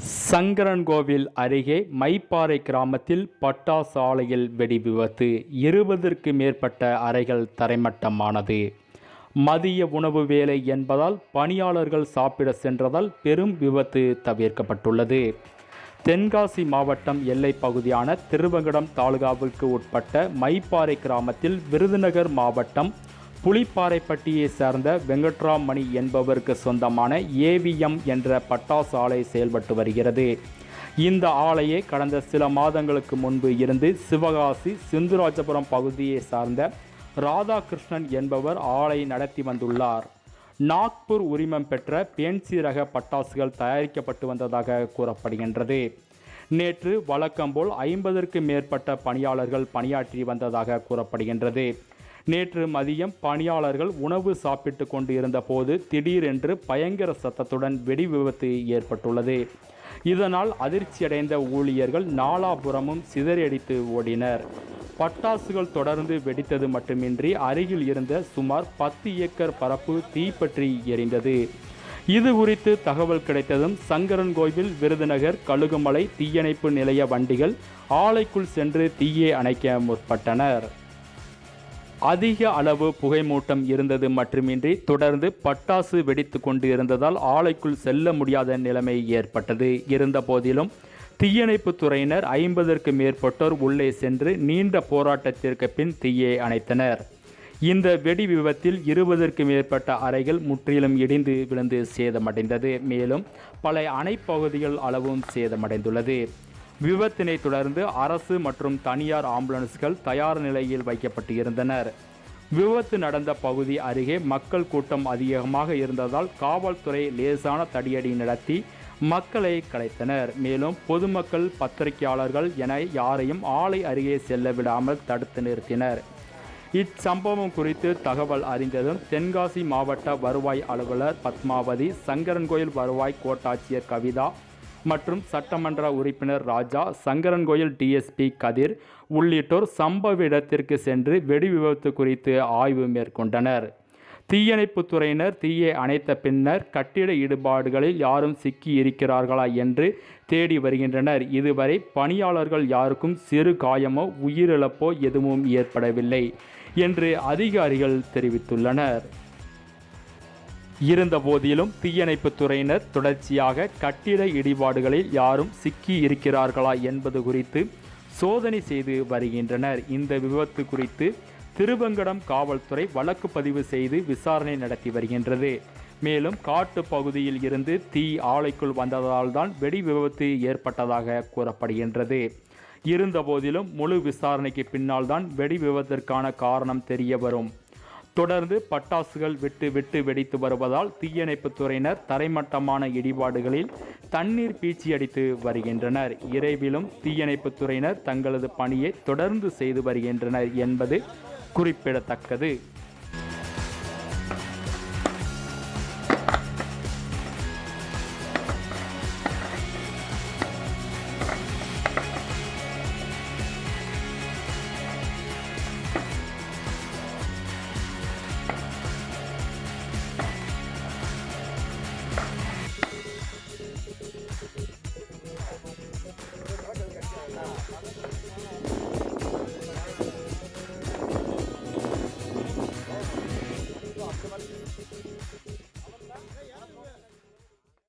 சங்கரன்கோவில் அருகே மைப்பாறை கிராமத்தில் பட்டாசு ஆலையில் வெடி விபத்து. 20ற்கு மேற்பட்ட அறைகள் தரைமட்டமானது. மதிய உணவு வேலை என்பதால் பணியாளர்கள் சாப்பிட சென்றதால் பெரும் விபத்து தவிர்க்கப்பட்டுள்ளது. தென்காசி மாவட்டம் எல்லை பகுதியான திருவங்கடம் தாலுகாவிற்கு உட்பட்ட மைப்பாறை கிராமத்தில் விருதுநகர் மாவட்டம் புலிப்பாறைப்பட்டியை சேர்ந்த வெங்கட்ராமணி என்பவருக்கு சொந்தமான ஏவிஎம் என்ற பட்டாசு ஆலை செயல்பட்டு வருகிறது. இந்த ஆலையை கடந்த சில மாதங்களுக்கு முன்பு இருந்து சிவகாசி சிந்துராஜபுரம் பகுதியை சார்ந்த ராதாகிருஷ்ணன் என்பவர் ஆலை நடத்தி வந்துள்ளார். நாக்பூர் உரிமம் பெற்ற பேன்சி ரக பட்டாசுகள் தயாரிக்கப்பட்டு வந்ததாக கூறப்படுகின்றது. நேற்று வழக்கம்போல் 50ற்கு மேற்பட்ட பணியாளர்கள் பணியாற்றி வந்ததாக கூறப்படுகின்றது. நேற்று மதியம் பணியாளர்கள் உணவு சாப்பிட்டு கொண்டு இருந்த போது திடீரென்று பயங்கர சத்தத்துடன் வெடி விபத்து ஏற்பட்டுள்ளது. இதனால் அதிர்ச்சியடைந்த ஊழியர்கள் நாலாபுரமும் சிதறடித்து ஓடினர். பட்டாசுகள் தொடர்ந்து வெடித்தது மட்டுமின்றி அருகில் இருந்த சுமார் 10 ஏக்கர் பரப்பு தீப்பற்றி எரிந்தது. இது குறித்து தகவல் கிடைத்ததும் சங்கரன்கோவில், விருதுநகர், கழுகுமலை தீயணைப்பு நிலைய வண்டிகள் ஆலைக்குள் சென்று தீயை அணைக்க முற்பட்டனர். அதிக அளவு புகைமூட்டம் இருந்தது மட்டுமின்றி தொடர்ந்து பட்டாசு வெடித்து கொண்டு இருந்ததால் ஆலைக்குள் செல்ல முடியாத நிலைமை ஏற்பட்டது. இருந்த போதிலும் தீயணைப்பு துறையினர் 50ற்கு மேற்பட்டோர் உள்ளே சென்று நீண்ட போராட்டத்திற்கு பின் தீயை அணைத்தனர். இந்த வெடி விபத்தில் 20ற்கு மேற்பட்ட அறைகள் முற்றிலும் இடிந்து விழுந்து சேதமடைந்தது. மேலும் பல அணைப்பகுதிகள் அளவும் சேதமடைந்துள்ளது. விபத்தினை தொடர்ந்து அரசு மற்றும் தனியார் ஆம்புலன்ஸ்கள் தயார் நிலையில் வைக்கப்பட்டு இருந்தனர். விபத்து நடந்த பகுதி அருகே மக்கள் கூட்டம் அதிகமாக இருந்ததால் காவல்துறை லேசான தடியடி நடத்தி மக்களை கலைத்தனர். மேலும் பொதுமக்கள், பத்திரிகையாளர்கள் என யாரையும் ஆலை அருகே செல்ல விடாமல் தடுத்து நிறுத்தினர். இச்சம்பவம் குறித்து தகவல் அறிந்ததும் தென்காசி மாவட்ட வருவாய் அலுவலர் பத்மாவதி, சங்கரன்கோயில் வருவாய் கோட்டாட்சியர் கவிதா மற்றும் சட்டமன்ற உறுப்பினர் ராஜா, சங்கரன்கோயில் டிஎஸ்பி கதிர் உள்ளிட்டோர் சம்பவ இடத்திற்கு சென்று வெடி விபத்து குறித்து ஆய்வு மேற்கொண்டனர். தீயணைப்பு துறையினர் தீயை அணைத்த பின்னர் கட்டிட இடிபாடுகளில் யாரும் சிக்கி இருக்கிறார்களா என்று தேடி வருகின்றனர். இதுவரை பணியாளர்கள் யாருக்கும் சிறு காயமோ உயிரிழப்போ எதுவும் ஏற்படவில்லை என்று அதிகாரிகள் தெரிவித்துள்ளனர். இருந்தபோதிலும் தீயணைப்பு துறையினர் தொடர்ச்சியாக கட்டிட இடிபாடுகளில் யாரும் சிக்கி இருக்கிறார்களா என்பது குறித்து சோதனை செய்து வருகின்றனர். இந்த விபத்து குறித்து திருவங்கடம் காவல்துறை வழக்கு பதிவு செய்து விசாரணை நடத்தி வருகின்றது. மேலும் காட்டு பகுதியில் இருந்து தீ ஆலைக்குள் வந்ததால் தான் வெடி விபத்து ஏற்பட்டதாக கூறப்படுகின்றது. இருந்தபோதிலும் முழு விசாரணைக்கு பின்னால் தான் வெடி விபத்திற்கான காரணம் தெரிய வரும். தொடர்ந்து பட்டாசுகள் விட்டு வெடித்து வருவதால் தீயணைப்பு துறையினர் தரைமட்டமான இடிபாடுகளில் தண்ணீர் பீச்சி அடித்து வருகின்றனர். விரைவிலும் தீயணைப்பு துறையினர் தங்களது பணியை தொடர்ந்து செய்து வருகின்றனர் என்பது குறிப்பிடத்தக்கது.